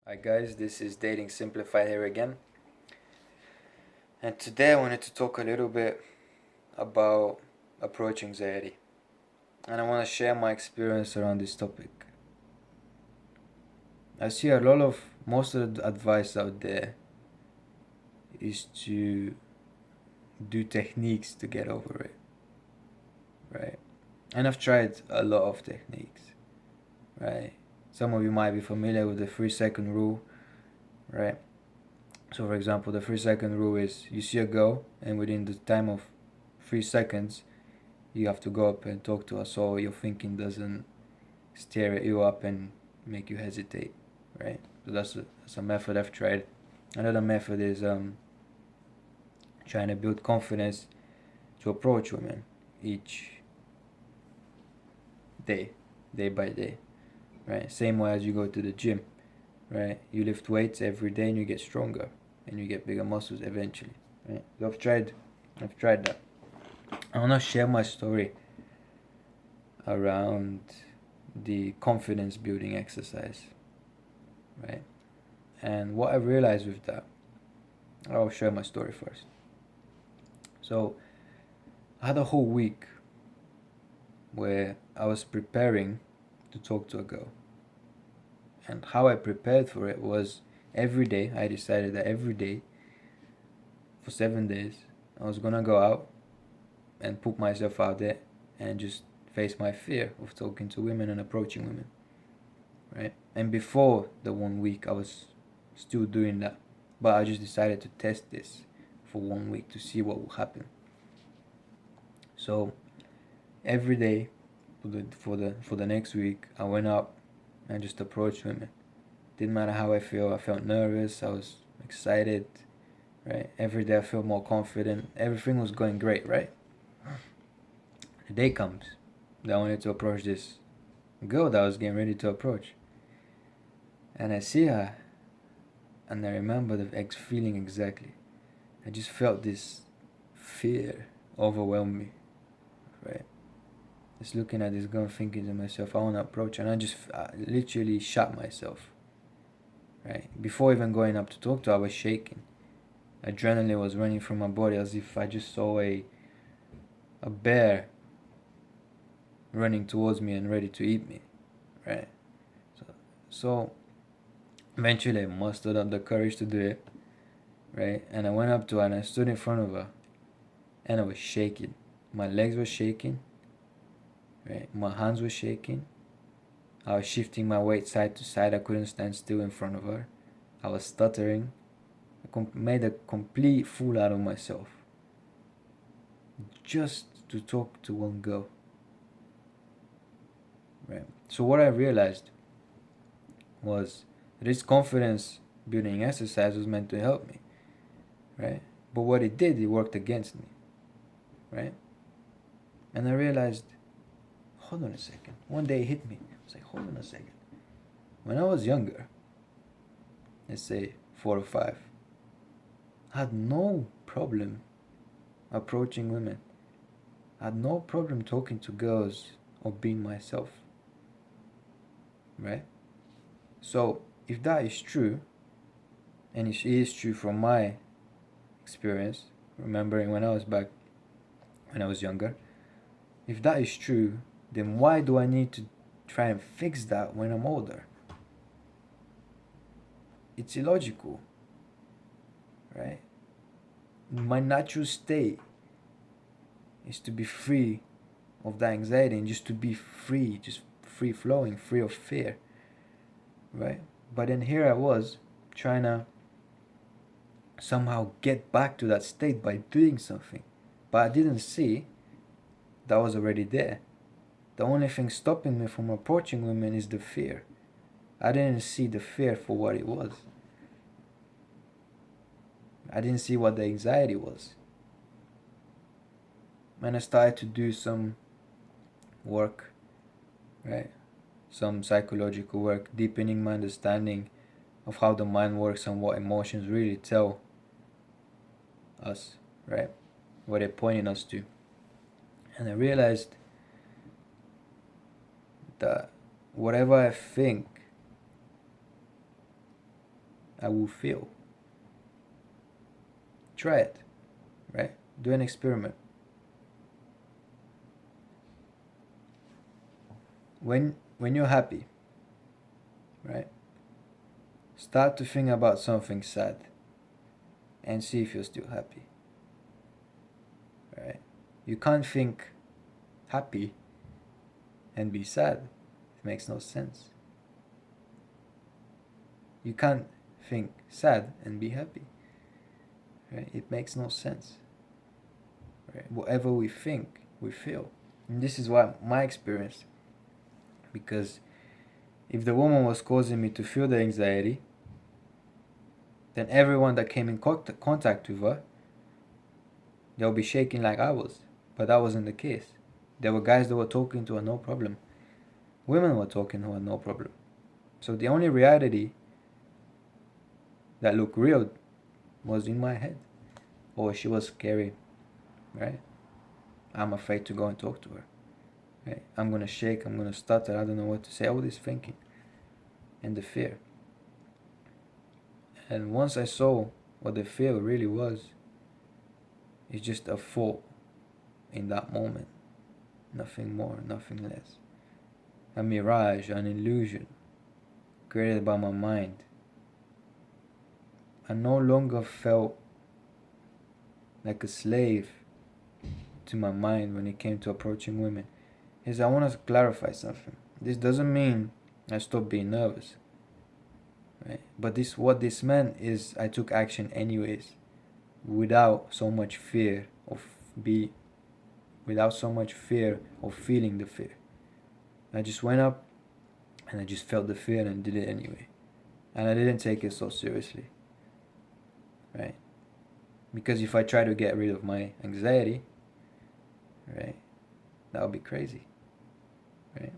Hi guys, this is Dating Simplified here again. And today I wanted to talk a little bit about approach anxiety. And I want to share my experience around this topic. I see most of the advice out there is to do techniques to get over it, right? And I've tried a lot of techniques, right? Some of you might be familiar with the 3 second rule, right? So, for example, the 3 second rule is you see a girl, and within the time of 3 seconds, you have to go up and talk to her so your thinking doesn't stare at you up and make you hesitate, right? So that's a method I've tried. Another method is trying to build confidence to approach women each day, day by day, right? Same way as you go to the gym, right? You lift weights every day and you get stronger and you get bigger muscles eventually, right? So I've tried that. I want to share my story around the confidence building exercise, right? And what I realized with that, I'll share my story first. So I had a whole week where I was preparing to talk to a girl. And how I prepared for it was every day, I decided that every day for 7 days, I was gonna go out and put myself out there and just face my fear of talking to women and approaching women, right? And before the 1 week, I was still doing that, but I just decided to test this for 1 week to see what will happen. So every day for the next week, I went up and just approached women. Didn't matter how I feel. I felt nervous. I was excited, right? Every day I felt more confident. Everything was going great, right? The day comes that I wanted to approach this girl that I was getting ready to approach. And I see her, and I remember the feeling exactly. I just felt this fear overwhelm me, right? Just looking at this girl, thinking to myself, I want to approach her, and I literally shot myself, right? Before even going up to talk to her, I was shaking. Adrenaline was running through my body as if I just saw a bear running towards me and ready to eat me, right? So eventually I mustered up the courage to do it, right? And I went up to her and I stood in front of her and I was shaking. My legs were shaking, right? My hands were shaking. I was shifting my weight side to side. I couldn't stand still in front of her. I was stuttering. I made a complete fool out of myself just to talk to one girl, right? So what I realized was this confidence building exercise was meant to help me, right? But what it did, it worked against me, right? And I realized, hold on a second. One day it hit me. I was like, hold on a second. When I was younger, let's say 4 or 5, I had no problem approaching women. I had no problem talking to girls or being myself, right? So if that is true, and it is true from my experience, remembering when I was younger, if that is true, then why do I need to try and fix that when I'm older? It's illogical, right? My natural state is to be free of that anxiety and just to be free, just free flowing, free of fear, right? But then here I was trying to somehow get back to that state by doing something, but I didn't see that was already there. The only thing stopping me from approaching women is the fear. I didn't see the fear for what it was. I didn't see what the anxiety was. And I started to do some work, right? Some psychological work, deepening my understanding of how the mind works and what emotions really tell us, right? What they're pointing us to. And I realized that whatever I think I will feel. Try it, right? Do an experiment. When you're happy, right? Start to think about something sad and see if you're still happy. Right? You can't think happy and be sad. It makes no sense. You can't think sad and be happy. Right? It makes no sense. Right? Whatever we think, we feel. And this is what my experience. Because if the woman was causing me to feel the anxiety, then everyone that came in contact with her, they'll be shaking like I was. But that wasn't the case. There were guys that were talking to her, no problem. Women were talking to her, no problem. So the only reality that looked real was in my head. Or she was scary, right? I'm afraid to go and talk to her. Right? I'm gonna shake, I'm gonna stutter, I don't know what to say. All this thinking and the fear. And once I saw what the fear really was, it's just a thought in that moment. Nothing more, nothing less. A mirage, an illusion created by my mind. I no longer felt like a slave to my mind when it came to approaching women. I want to clarify something. This doesn't mean I stopped being nervous. Right? But what this meant is I took action anyways, without so much fear of feeling the fear. I just went up and I just felt the fear and did it anyway. And I didn't take it so seriously. Right? Because if I try to get rid of my anxiety, right, that would be crazy. Right?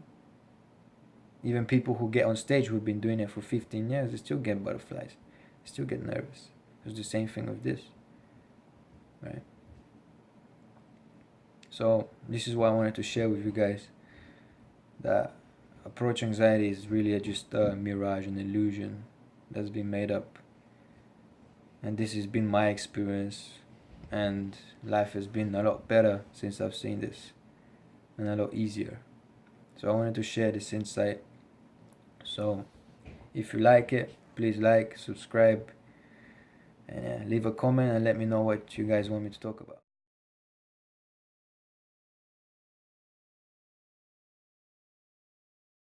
Even people who get on stage who've been doing it for 15 years, they still get butterflies. They still get nervous. It's the same thing with this. Right? So this is what I wanted to share with you guys. That approach anxiety is really just a mirage, an illusion that's been made up. And this has been my experience. And life has been a lot better since I've seen this. And a lot easier. So I wanted to share this insight. So if you like it, please like, subscribe, and leave a comment and let me know what you guys want me to talk about.